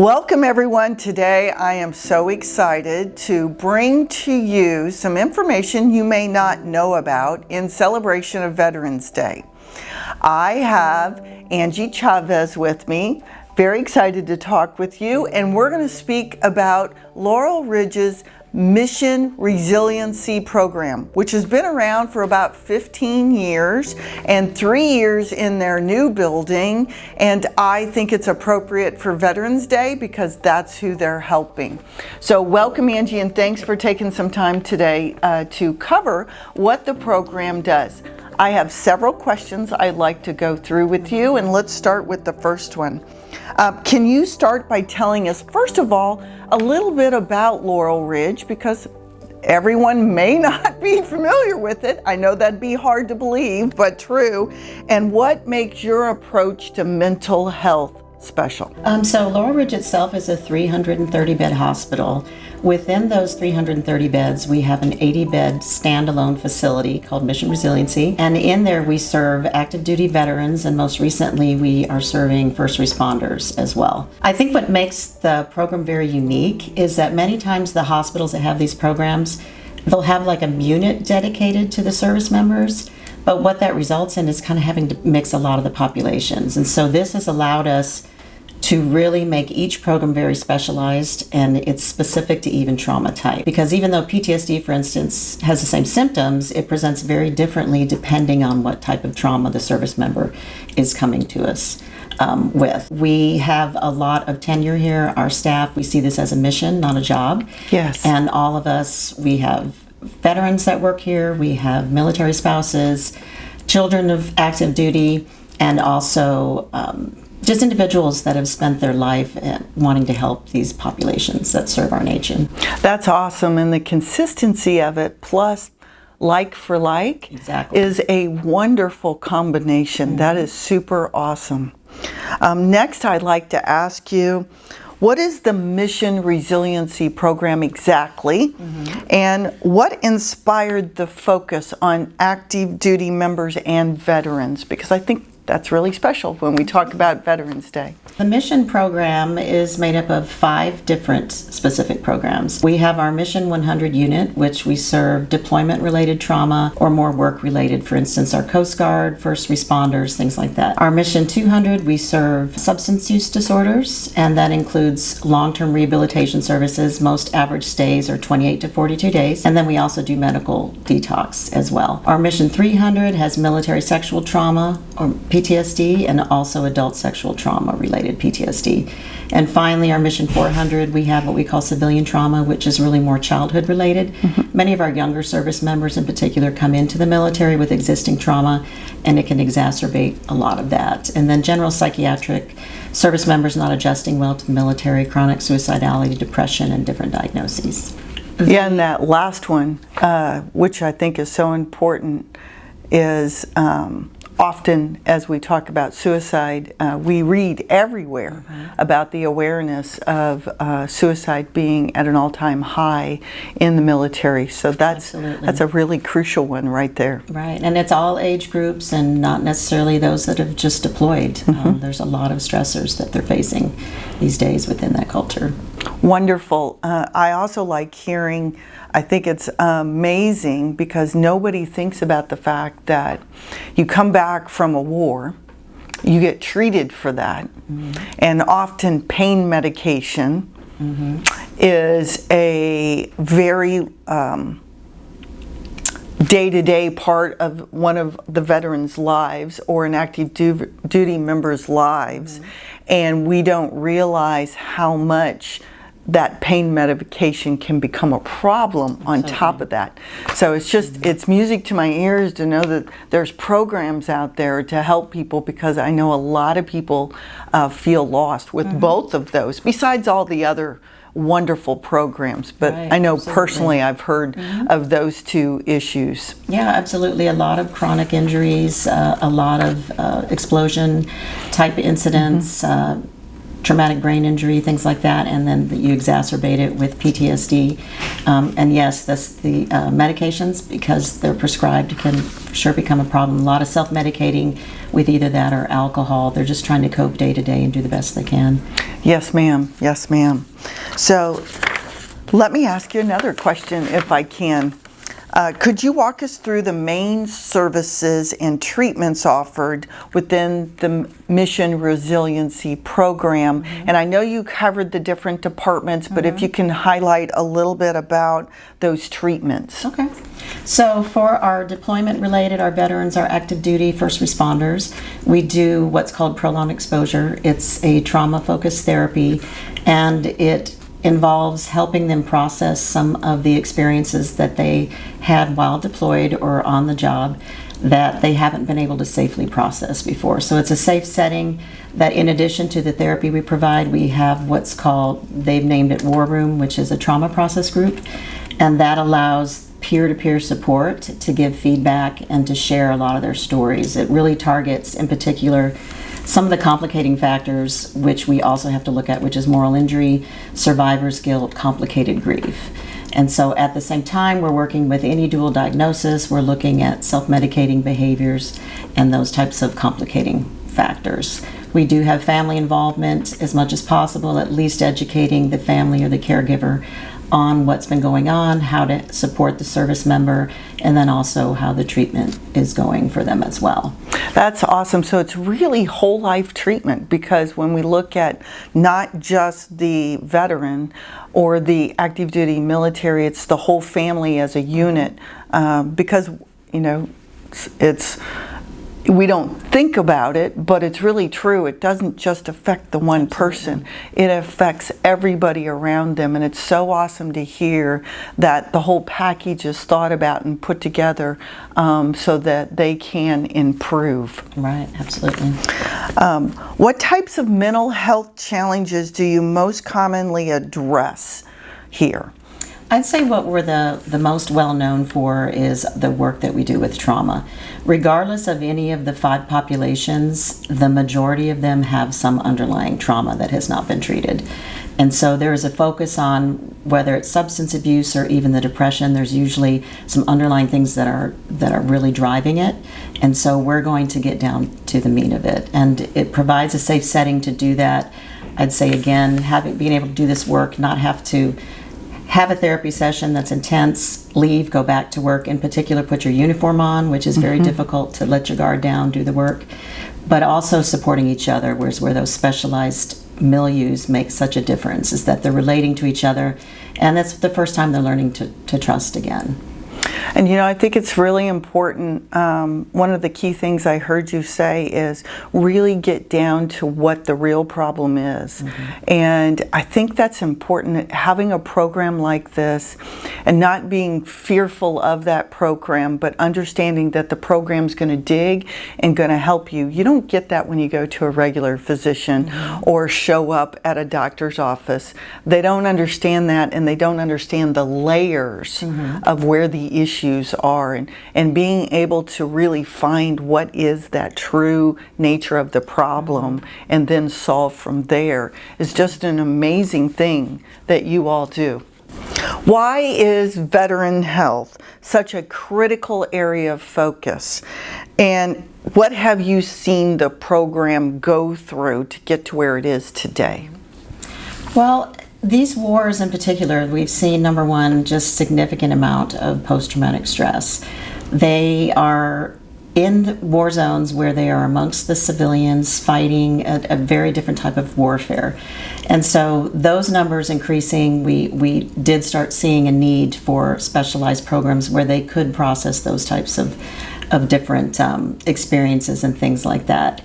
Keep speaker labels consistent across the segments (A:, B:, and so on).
A: Welcome everyone. Today I am so excited to bring to you some information you may not know about in celebration of Veterans Day. I have Angela Chavez with me. Very excited to talk with you, and we're going to speak about Laurel Ridge's Mission Resiliency Program, which has been around for about 15 years and 3 years in their new building. And I think it's appropriate for Veterans Day because that's who they're helping. So welcome, Angie, and thanks for taking some time today to cover what the program does. I have several questions I'd like to go through with you, and let's start with the first one. Can you start by telling us, first of all, a little bit about Laurel Ridge, because everyone may not be familiar with it. I know that'd be hard to believe, but true. And what makes your approach to mental health special?
B: So Laurel Ridge itself is a 330-bed hospital. Within those 330 beds, we have an 80-bed standalone facility called Mission Resiliency. And in there, we serve active duty veterans, and most recently, we are serving first responders as well. I think what makes the program very unique is that many times the hospitals that have these programs, they'll have like a unit dedicated to the service members. But what that results in is kind of having to mix a lot of the populations. And so this has allowed us to really make each program very specialized, and it's specific to even trauma type. Because even though PTSD, for instance, has the same symptoms, it presents very differently depending on what type of trauma the service member is coming to us with. We have a lot of tenure here. Our staff, we see this as a mission, not a job.
A: Yes.
B: And all of us, we have veterans that work here, we have military spouses, children of active duty, and also just individuals that have spent their life wanting to help these populations that serve our nation.
A: That's awesome, and the consistency of it, plus like for like,
B: exactly,
A: is a wonderful combination. Mm-hmm. That is super awesome. Next, I'd like to ask you, what is the Mission Resiliency Program exactly? Mm-hmm. And what inspired the focus on active duty members and veterans? Because I think that's really special when we talk about Veterans Day.
B: The Mission program is made up of 5 different specific programs. We have our Mission 100 unit, which we serve deployment-related trauma or more work-related, for instance, our Coast Guard, first responders, things like that. Our Mission 200, we serve substance use disorders, and that includes long-term rehabilitation services. Most average stays are 28 to 42 days, and then we also do medical detox as well. Our Mission 300 has military sexual trauma or PTSD, and also adult sexual trauma related PTSD. And finally, our Mission 400, we have what we call civilian trauma, which is really more childhood related. Mm-hmm. Many of our younger service members in particular come into the military with existing trauma, and it can exacerbate a lot of that. And then general psychiatric, service members not adjusting well to the military, chronic suicidality, depression, and different diagnoses.
A: Yeah, and that last one, which I think is so important, is often, as we talk about suicide, we read everywhere about the awareness of suicide being at an all-time high in the military. So that's a really crucial one right there.
B: Right, and it's all age groups and not necessarily those that have just deployed. Mm-hmm. There's a lot of stressors that they're facing these days within that culture.
A: Wonderful. I also like hearing, I think it's amazing because nobody thinks about the fact that you come back from a war, you get treated for that, mm-hmm. and often pain medication mm-hmm. is a very day-to-day part of one of the veterans' lives or an active duty member's lives, mm-hmm. and we don't realize how much that pain medication can become a problem on top of that. So it's just, it's music to my ears to know that there's programs out there to help people, because I know a lot of people feel lost with mm-hmm. both of those, besides all the other wonderful programs. But right, I know personally I've heard mm-hmm. of those 2 issues.
B: Yeah, absolutely. A lot of chronic injuries, a lot of explosion type incidents, mm-hmm. traumatic brain injury, things like that, and then you exacerbate it with PTSD. And yes, the medications, because they're prescribed, can sure become a problem. A lot of self-medicating with either that or alcohol. They're just trying to cope day to day and do the best they can.
A: Yes, ma'am. Yes, ma'am. So let me ask you another question if I can. Could you walk us through the main services and treatments offered within the Mission Resiliency Program? And I know you covered the different departments, but if you can highlight a little bit about those treatments.
B: Okay. So for our deployment related, our veterans, our active duty first responders, we do what's called prolonged exposure. It's a trauma-focused therapy, and it involves helping them process some of the experiences that they had while deployed or on the job that they haven't been able to safely process before. So it's a safe setting that, in addition to the therapy we provide, we have what's called, they've named it War Room, which is a trauma process group, and that allows peer-to-peer support to give feedback and to share a lot of their stories. It really targets, in particular, some of the complicating factors, which we also have to look at, which is moral injury, survivor's guilt, complicated grief. And so at the same time, we're working with any dual diagnosis, we're looking at self-medicating behaviors and those types of complicating factors. We do have family involvement as much as possible, at least educating the family or the caregiver on what's been going on, how to support the service member, and then also how the treatment is going for them as well.
A: That's awesome. So it's really whole life treatment, because when we look at not just the veteran or the active duty military, it's the whole family as a unit, because, you know, it's we don't think about it, but it's really true. It doesn't just affect the one person. It affects everybody around them, and it's so awesome to hear that the whole package is thought about and put together so that they can improve.
B: Right, absolutely.
A: What types of mental health challenges do you most commonly address here?
B: I'd say what we're the most well known for is the work that we do with trauma. Regardless of any of the 5 populations, the majority of them have some underlying trauma that has not been treated. And so there is a focus on whether it's substance abuse or even the depression. There's usually some underlying things that are really driving it. And so we're going to get down to the meat of it. And it provides a safe setting to do that. I'd say again, being able to do this work, not have to have a therapy session that's intense, leave, go back to work, in particular put your uniform on, which is very difficult to let your guard down, do the work, but also supporting each other, where those specialized milieus make such a difference, is that they're relating to each other, and that's the first time they're learning to trust again.
A: And you know, I think it's really important. One of the key things I heard you say is really get down to what the real problem is. And I think that's important, having a program like this and not being fearful of that program, but understanding that the program's going to dig and going to help you. You don't get that when you go to a regular physician or show up at a doctor's office. They don't understand that, and they don't understand the layers of where the issues are, and being able to really find what is that true nature of the problem and then solve from there is just an amazing thing that you all do. Why is veteran health such a critical area of focus, and what have you seen the program go through to get to where it is today? Well,
B: these wars in particular, we've seen, number one, just significant amount of post-traumatic stress. They are in war zones where they are amongst the civilians fighting a very different type of warfare. And so those numbers increasing, we did start seeing a need for specialized programs where they could process those types of different experiences and things like that.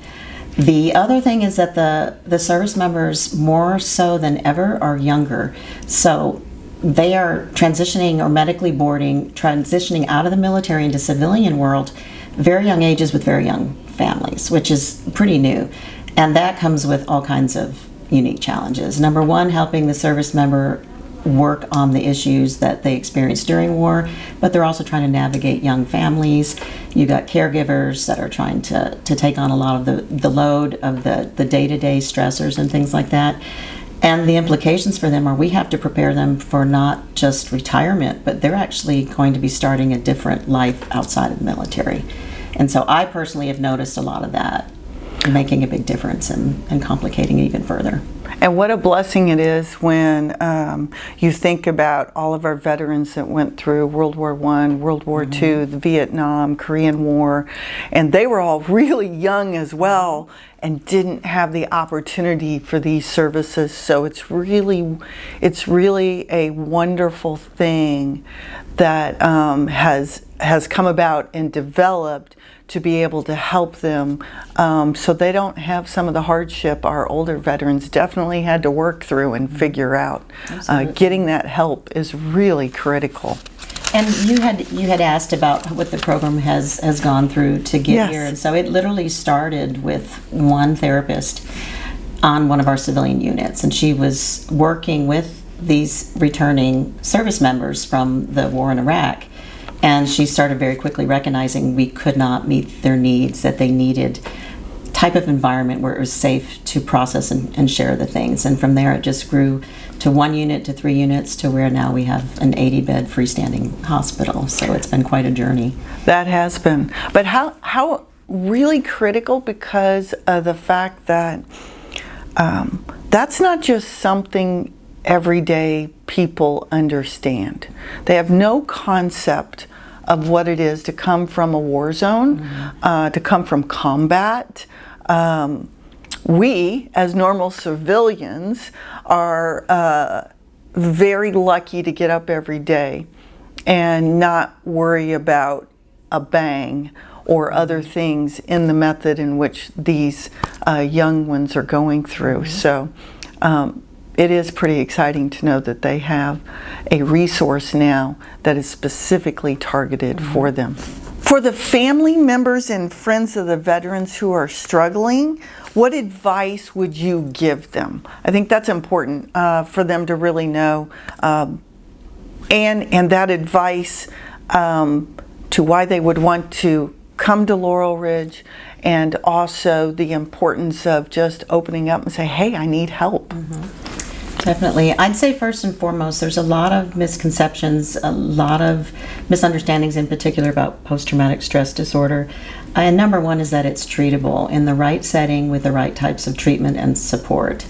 B: The other thing is that the service members, more so than ever, are younger. So they are transitioning or medically boarding, transitioning out of the military into civilian world, very young ages with very young families, which is pretty new. And that comes with all kinds of unique challenges. Number one, helping the service member work on the issues that they experienced during war, but they're also trying to navigate young families. You got caregivers that are trying to take on a lot of the load of the day-to-day stressors and things like that. And the implications for them are we have to prepare them for not just retirement, but they're actually going to be starting a different life outside of the military. And so I personally have noticed a lot of that making a big difference and complicating it even further.
A: And what a blessing it is when you think about all of our veterans that went through World War I, World War II, the Vietnam, Korean War, and they were all really young as well and didn't have the opportunity for these services. So it's really a wonderful thing that has come about and developed to be able to help them so they don't have some of the hardship our older veterans definitely had to work through and figure out. Getting that help is really critical.
B: And you had asked about what the program has gone through to get here, and so it literally started with one therapist on one of our civilian units, and she was working with these returning service members from the war in Iraq. And she started very quickly recognizing we could not meet their needs, that they needed type of environment where it was safe to process and share the things. And from there it just grew to 1 unit to 3 units to where now we have an 80-bed freestanding hospital. So it's been quite a journey. That
A: has been. But how really critical, because of the fact that that's not just something everyday people understand. They have no concept of what it is to come from a war zone, to come from combat. We, as normal civilians, are very lucky to get up every day and not worry about a bang or other things in the method in which these young ones are going through. So it is pretty exciting to know that they have a resource now that is specifically targeted for them. For the family members and friends of the veterans who are struggling, what advice would you give them? I think that's important for them to really know, and that advice to why they would want to come to Laurel Ridge, and also the importance of just opening up and say, hey, I need help.
B: Definitely. I'd say first and foremost, there's a lot of misconceptions, a lot of misunderstandings in particular about post-traumatic stress disorder. And number one is that it's treatable in the right setting with the right types of treatment and support.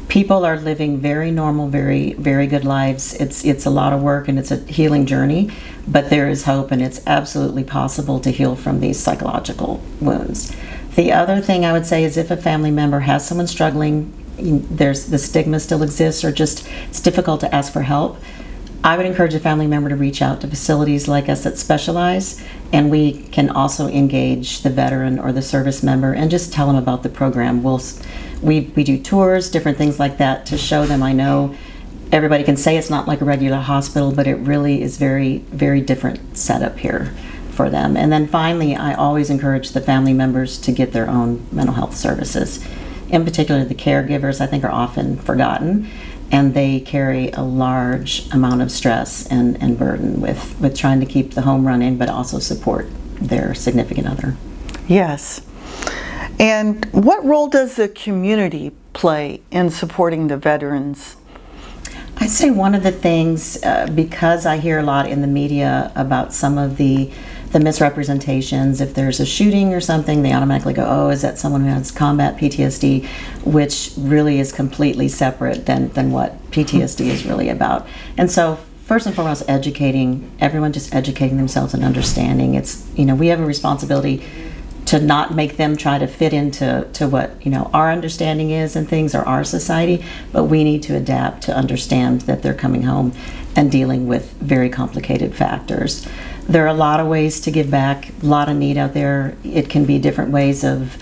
B: People are living very normal, very, very good lives. It's a lot of work and it's a healing journey, but there is hope, and it's absolutely possible to heal from these psychological wounds. The other thing I would say is if a family member has someone struggling, there's the stigma still exists, or just it's difficult to ask for help, I would encourage a family member to reach out to facilities like us that specialize, and we can also engage the veteran or the service member and just tell them about the program. We do tours, different things like that to show them. I know everybody can say it's not like a regular hospital, but it really is very, very different setup here for them. And then finally, I always encourage the family members to get their own mental health services. In particular, the caregivers, I think, are often forgotten, and they carry a large amount of stress and burden with trying to keep the home running, but also support their significant other.
A: Yes. And what role does the community play in supporting the veterans?
B: I'd say one of the things, because I hear a lot in the media about some of the misrepresentations, if there's a shooting or something, they automatically go, oh, is that someone who has combat PTSD, which really is completely separate than what PTSD is really about. And so first and foremost, everyone just educating themselves and understanding. It's, we have a responsibility to not make them try to fit into what our understanding is and things, or our society, but we need to adapt to understand that they're coming home and dealing with very complicated factors. There are a lot of ways to give back, a lot of need out there. It can be different ways of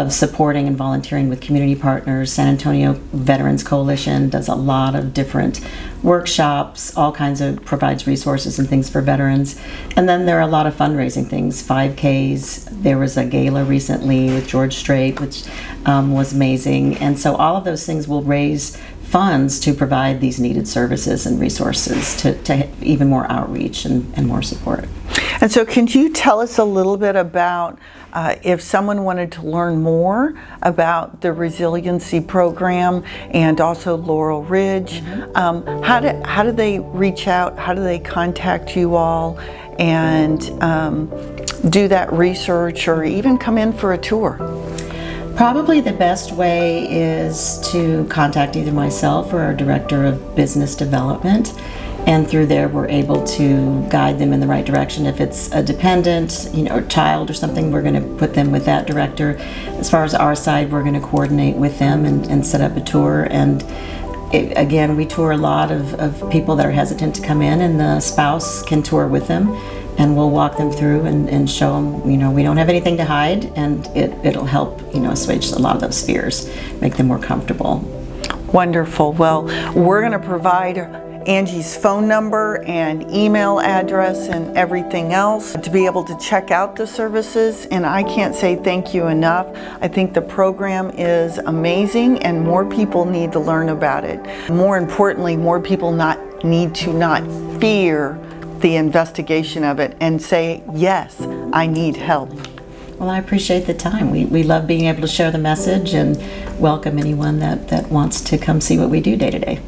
B: supporting and volunteering with community partners. San Antonio Veterans Coalition does a lot of different workshops, all kinds of provides resources and things for veterans. And then there are a lot of fundraising things, 5Ks. There was a gala recently with George Strait, which was amazing. And so all of those things will raise funds to provide these needed services and resources to even more outreach and more support.
A: And so can you tell us a little bit about if someone wanted to learn more about the resiliency program and also Laurel Ridge, how do they reach out? How do they contact you all and do that research or even come in for a tour?
B: Probably the best way is to contact either myself or our Director of Business Development, and through there we're able to guide them in the right direction. If it's a dependent, child or something, we're going to put them with that director. As far as our side, we're going to coordinate with them and set up a tour. And again, we tour a lot of people that are hesitant to come in, and the spouse can tour with them. And we'll walk them through and show them, we don't have anything to hide, and it'll help, assuage a lot of those fears, make them more comfortable.
A: Wonderful. Well, we're going to provide Angie's phone number and email address and everything else to be able to check out the services, and I can't say thank you enough. I think the program is amazing and more people need to learn about it. More importantly, more people need to not fear the investigation of it and say, yes, I need help.
B: Well, I appreciate the time. We love being able to share the message and welcome anyone that wants to come see what we do day to day.